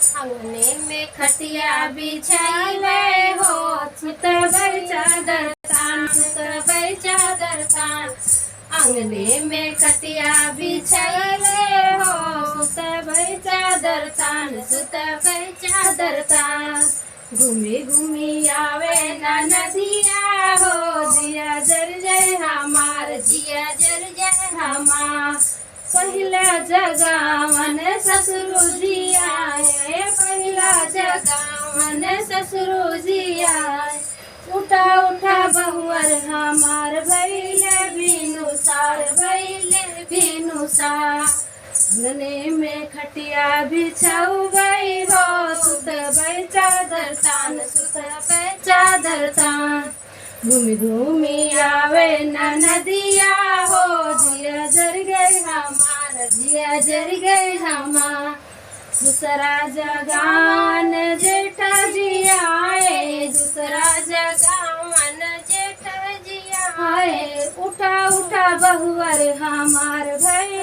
अंगने में खटिया बिछावे हो, सुतबै चादर तान, सुतबै चादर तान। अंगने में खटिया बिछावे हो, सुतबै चादर तान, सुतबै चादर तान। घूमी घूमी आवे ना नदिया हो, जिया जर जय हमार, जिया जर जय हमार। पहिला जगावन ससुरु जी आए, पहिला जगावन ससुरु जी आए। उठा उठा बहुअर हमार भैले बिनुसार, भैले बिनुसार। अंगने में खटिया बिछाउबै हो, सुतबै चादर तान, सुतबै चादर तान। घूमी घूमी आवे ना नदिया हो, जिया जर गए हमार, जिया जर गए हमार। दूसरा जगावन जेठा जी आए, दूसरा जगावन जेठा जी आए। उठा उठा बहुअर हमार भैले